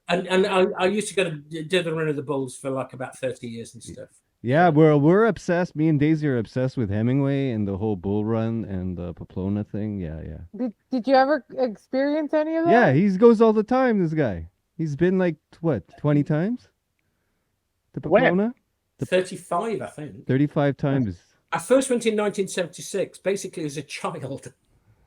And I used to go to do the run of the bulls for like about 30 years and stuff. Yeah, So we're obsessed. Me and Daisy are obsessed with Hemingway and the whole bull run and the Pamplona thing. Yeah, yeah. Did you ever experience any of Yeah, those? he goes all the time, this guy. He's been like what, 20 times to When? Pamplona? The 35, I think. 35 times. I first went in 1976, basically as a child.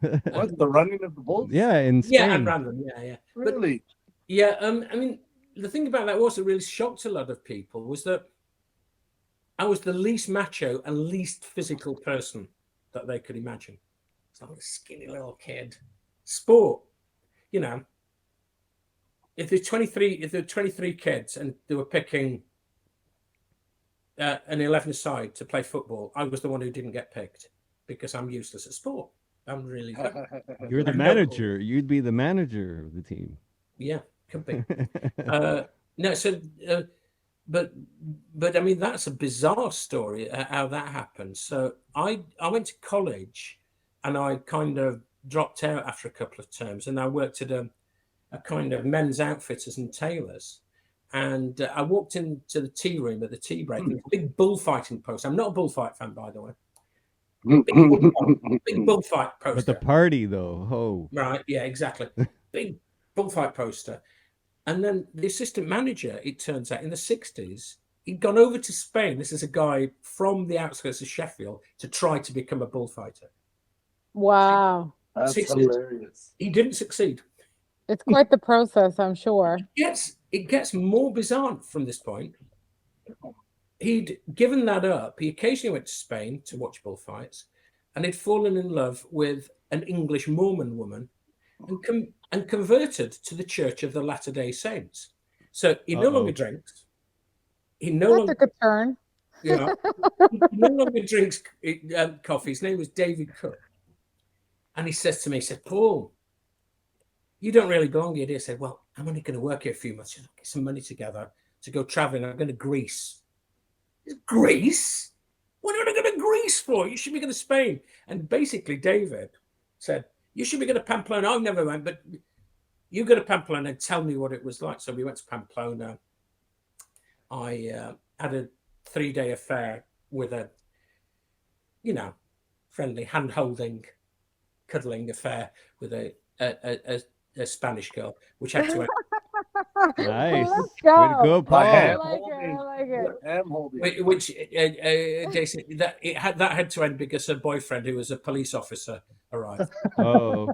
What, the running of the bulls? Yeah, in Yeah, and Spain. random. Yeah, yeah. But Really? yeah, I mean, the thing about that was that really shocked a lot of people was that I was the least macho and least physical person that they could imagine. So I was a skinny little kid. Sport, you know, if there were 23 kids and they were picking an 11 side to play football, I was the one who didn't get picked because I'm useless at sport. I'm really good. You're the manager. You'd be the manager of the team. Yeah, could be. No, so but I mean that's a bizarre story how that happened. So I went to college and I kind of dropped out after a couple of terms and I worked at a kind of men's outfitters and tailors. And I walked into the tea room at the tea break. And a big bullfighting poster. I'm not a bullfight fan, by the way. Big bullfight poster. But the party, though, oh. Right, yeah, exactly. Big bullfight poster. And then the assistant manager, it turns out, in the 60s, he'd gone over to Spain. This is a guy from the outskirts of Sheffield to try to become a bullfighter. Wow. That's hilarious. He didn't succeed. It's quite the process, I'm sure. It gets more bizarre from this point. He'd given that up. He occasionally went to Spain to watch bullfights, and he'd fallen in love with an English Mormon woman and converted to the Church of the Latter-day Saints. So he no longer drinks. He no longer took a turn. You know, he no longer drinks coffee. His name was David Cook. And he says to me, he said, Paul, you don't really belong here, do you? I said, well, I'm only going to work here a few months. Get some money together to go traveling. I'm going to Greece. Greece? What are you going to Greece for? You should be going to Spain. And basically, David said, you should be going to Pamplona. I've never went, but you go to Pamplona and tell me what it was like. So we went to Pamplona. I had a 3-day affair with a, friendly hand-holding, cuddling affair with a Spanish girl, which had to end. Nice. Let's go. Way to go, Paul. I like it. Which Jason, that had to end because her boyfriend, who was a police officer, arrived. Oh.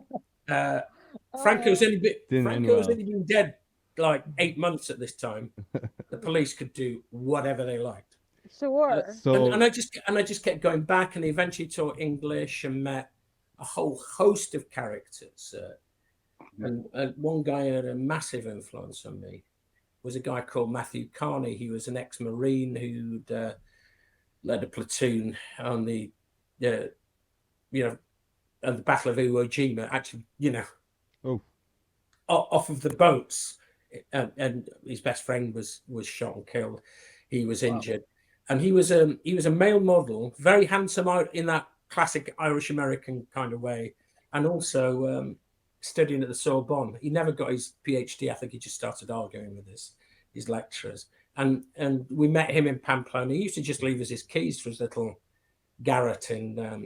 Franco's only well. been dead like 8 months at this time. The police could do whatever they liked. Sure. And I just kept going back, and eventually taught English and met a whole host of characters. And one guy had a massive influence on me was a guy called Matthew Carney. He was an ex-Marine who'd led a platoon on the at the Battle of Iwo Jima. Actually, off of the boats, and his best friend was shot and killed. He was injured, and he was a male model, very handsome in that classic Irish American kind of way, and also studying at the Sorbonne. He never got his PhD. I think he just started arguing with his lecturers. And we met him in Pamplona. He used to just leave us his keys for his little garret in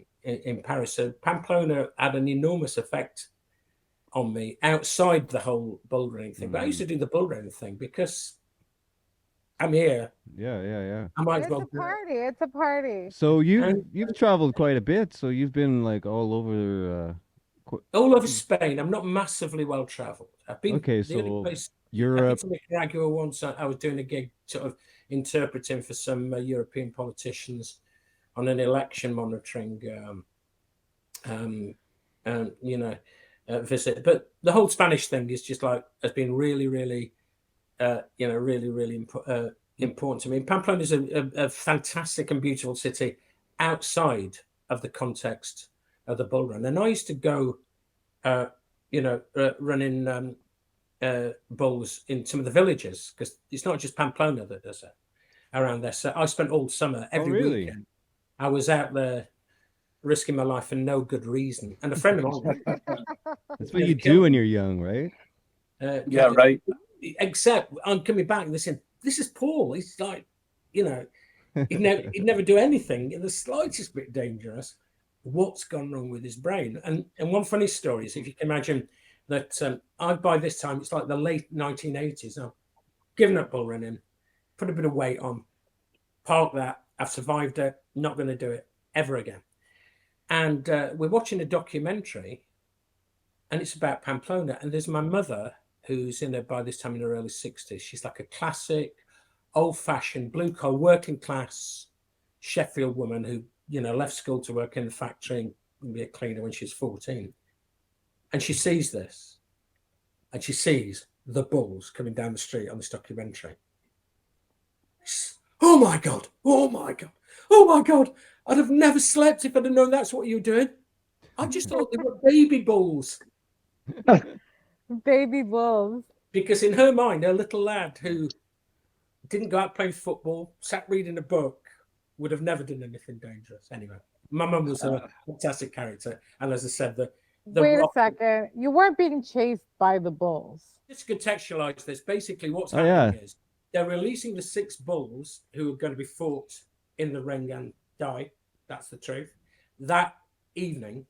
Paris. So Pamplona had an enormous effect on me outside the whole bull ring thing. But I used to do the bull ring thing because I'm here. Yeah. I might as well. It's a party. So you've traveled quite a bit. So you've been like all over. All over Spain. I'm not massively well traveled. I've been so only place, Europe. I've been to Nicaragua once. I was doing a gig, sort of interpreting for some European politicians on an election monitoring, visit. But the whole Spanish thing is just has been really, really, really important to me. And Pamplona is a fantastic and beautiful city outside of the context of the bull run. And I used to go, running bulls in some of the villages, because it's not just Pamplona that does it around there. So I spent all summer, every weekend. I was out there risking my life for no good reason. And a friend of mine. That's what you do when you're young, right? Yeah, right. Except I'm coming back and listening. This is Paul. He's like, he'd never do anything in the slightest bit dangerous. What's gone wrong with his brain? And one funny story is, if you can imagine that, by this time it's like the late 1980s. I've given up bull running, put a bit of weight on, parked that. I've survived it. Not going to do it ever again. And we're watching a documentary, and it's about Pamplona. And there's my mother, who's by this time in her early 60s. She's like a classic, old-fashioned, blue-collar, working-class Sheffield woman who, left school to work in the factory and be a cleaner when she was 14. And she sees this, and she sees the bulls coming down the street on this documentary. Oh my God! Oh my God! Oh my God! I'd have never slept if I'd have known that's what you were doing. I just thought they were baby bulls. Baby bulls. Because in her mind, her little lad who didn't go out playing football, sat reading a book, would have never done anything dangerous. Anyway, my mum was a fantastic character. And as I said, Wait a second. You weren't being chased by the bulls. Just to contextualize this, basically what's happening is they're releasing the 6 bulls who are going to be fought in the ring and die. That's the truth. That evening,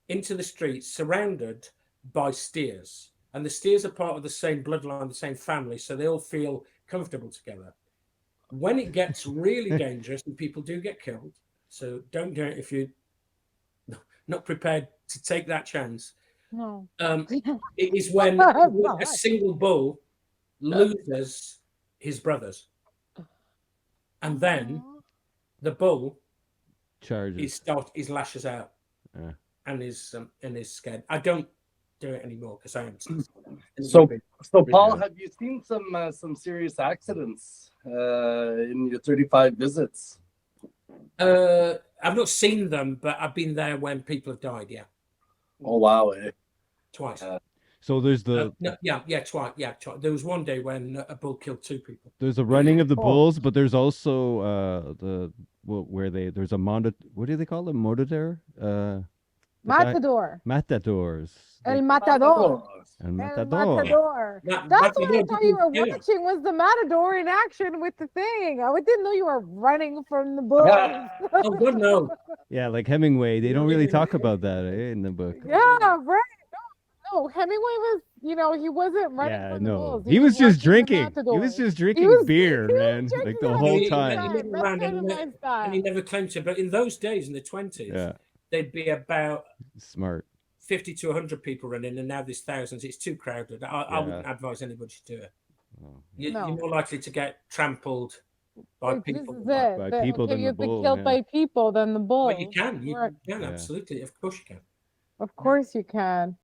into the streets, surrounded by steers. And the steers are part of the same bloodline, the same family, so they all feel comfortable together. When it gets really dangerous and people do get killed, so don't do it if you're not prepared to take that chance. No. It is when a single bull loses his brothers. And then the bull charges. He lashes out and is scared. I don't do it anymore because I am. So Paul, have you seen some serious accidents in your 35 visits? I've not seen them, but I've been there when people have died. Yeah. Oh wow! Twice. So there's twice. Yeah, twice. There was one day when a bull killed 2 people. There's a running of the bulls, but there's also there's a what do they call them? Matador? Matadors. El Matador. El Matador. El Matador. That's what I thought you were watching, was the Matador in action with the thing. I didn't know you were running from the bulls. Oh, good no. Yeah, like Hemingway. They don't really talk about that in the book. Yeah, right. No, Hemingway was, he wasn't running from the bulls. He was just drinking. He was just drinking beer, man, like the whole time. And he never claimed to. But in those days, in the 20s, there'd be about 50 to 100 people running, and now there's thousands. It's too crowded. I wouldn't advise anybody to do it. You're more likely to get trampled by people. By people than the bull. You've been killed by people than the bull. But you can. You can, absolutely. Of course you can. Of course you can.